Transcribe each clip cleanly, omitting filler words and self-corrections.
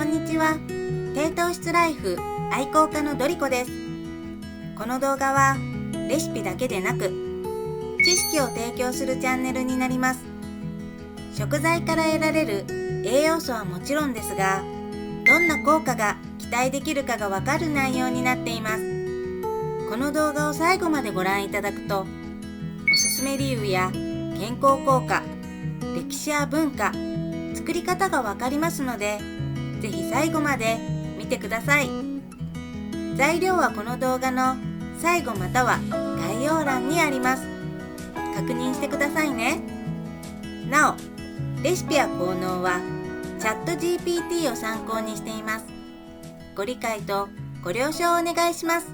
んにちは。低糖質ライフ愛好家のドリコです。この動画はレシピだけでなく知識を提供するチャンネルになります。食材から得られる栄養素はもちろんですが、どんな効果が期待できるかがわかる内容になっています。この動画を最後までご覧いただくと、おすすめ理由や健康効果、歴史や文化、作り方がわかりますので、ぜひ最後まで見てください。材料はこの動画の最後または概要欄にあります。確認してくださいね。なお、レシピや効能はチャット GPT を参考にしています。ご理解とご了承をお願いします。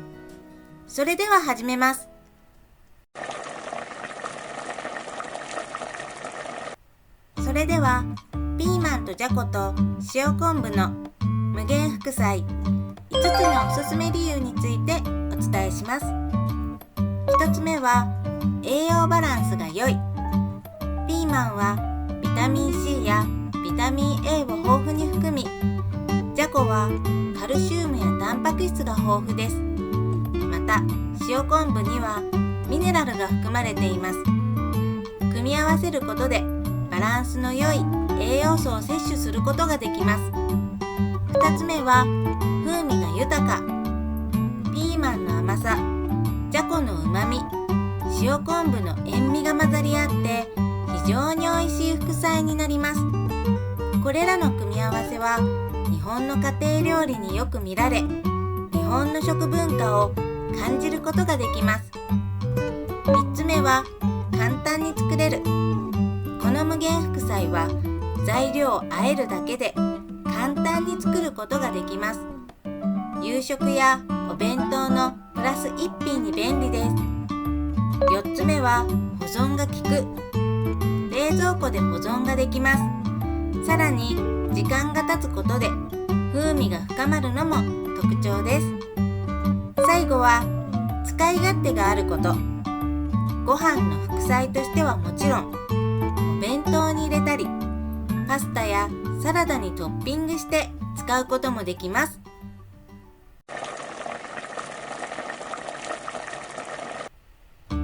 それでは始めます。それではピーマンとじゃこと塩昆布の無限副菜5つのおすすめ理由についてお伝えします。1つ目は栄養バランスが良い。ピーマンはビタミン C やビタミン A を豊富に含み、じゃこはカルシウムやタンパク質が豊富です。また塩昆布にはミネラルが含まれています。組み合わせることでバランスの良い栄養素を摂取することができます。2つ目は風味が豊か。ピーマンの甘さ、じゃこのうまみ、塩昆布の塩味が混ざり合って非常に美味しい副菜になります。これらの組み合わせは日本の家庭料理によく見られ、日本の食文化を感じることができます。3つ目は簡単に作れる。この無限副菜は材料を和えるだけで簡単に作ることができます。夕食やお弁当のプラス一品に便利です。4つ目は保存が効く。冷蔵庫で保存ができます。さらに時間が経つことで風味が深まるのも特徴です。最後は使い勝手があること。ご飯の副菜としてはもちろん、お弁当に入れたり、パスタやサラダにトッピングして使うこともできます。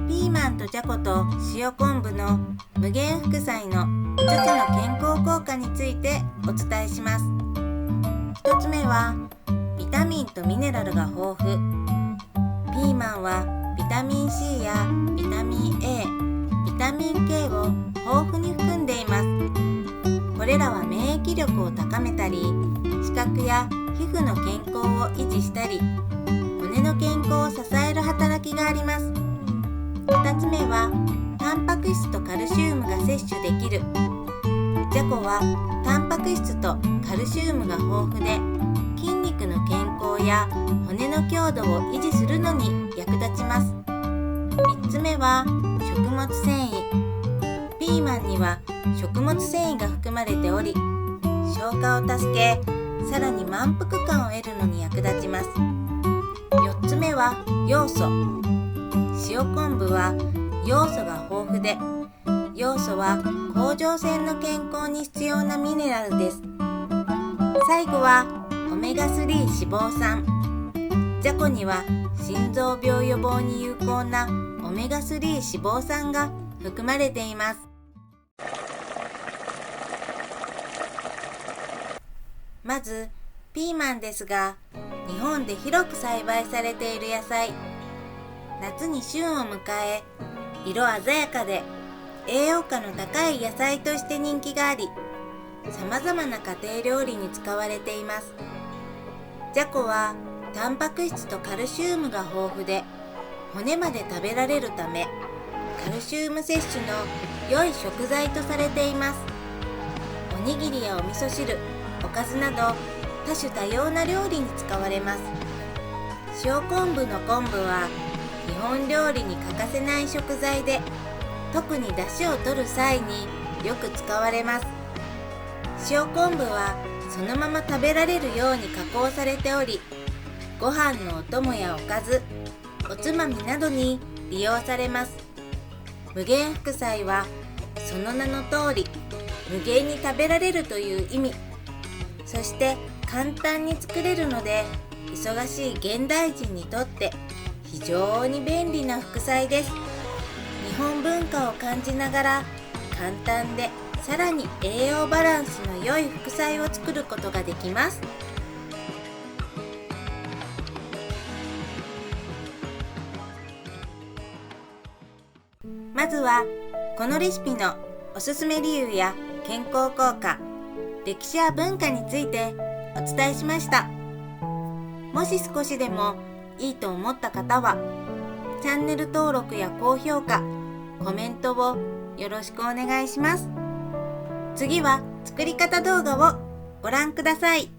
ピーマンとじゃこと塩昆布の無限副菜の5つの健康効果についてお伝えします。1つ目はビタミンとミネラルが豊富。ピーマンはビタミン C やビタミン A、ビタミン K を豊富に含んでいます。これらは免疫力を高めたり、視覚や皮膚の健康を維持したり、骨の健康を支える働きがあります。2つ目はタンパク質とカルシウムが摂取できる。じゃこはタンパク質とカルシウムが豊富で、筋肉の健康や骨の強度を維持するのに役立ちます。3つ目は食物繊維。ピーマンには食物繊維が含まれており、消化を助け、さらに満腹感を得るのに役立ちます。4つ目は要素。塩昆布は要素が豊富で、要素は甲状腺の健康に必要なミネラルです。最後はオメガ3脂肪酸。じゃこには心臓病予防に有効なオメガ3脂肪酸が含まれています。まずピーマンですが、日本で広く栽培されている野菜。夏に旬を迎え、色鮮やかで栄養価の高い野菜として人気があり、さまざまな家庭料理に使われています。じゃこはタンパク質とカルシウムが豊富で、骨まで食べられるため、カルシウム摂取の良い食材とされています。おにぎりやお味噌汁、おかずなど多種多様な料理に使われます。塩昆布の昆布は日本料理に欠かせない食材で、特に出汁を取る際によく使われます。塩昆布はそのまま食べられるように加工されており、ご飯のお供やおかず、おつまみなどに利用されます。無限副菜はその名の通り無限に食べられるという意味。そして簡単に作れるので、忙しい現代人にとって非常に便利な副菜です。日本文化を感じながら簡単でさらに栄養バランスの良い副菜を作ることができます。まずはこのレシピのおすすめ理由や健康効果、歴史や文化についてお伝えしました。もし少しでもいいと思った方はチャンネル登録や高評価、コメントをよろしくお願いします。次は作り方動画をご覧ください。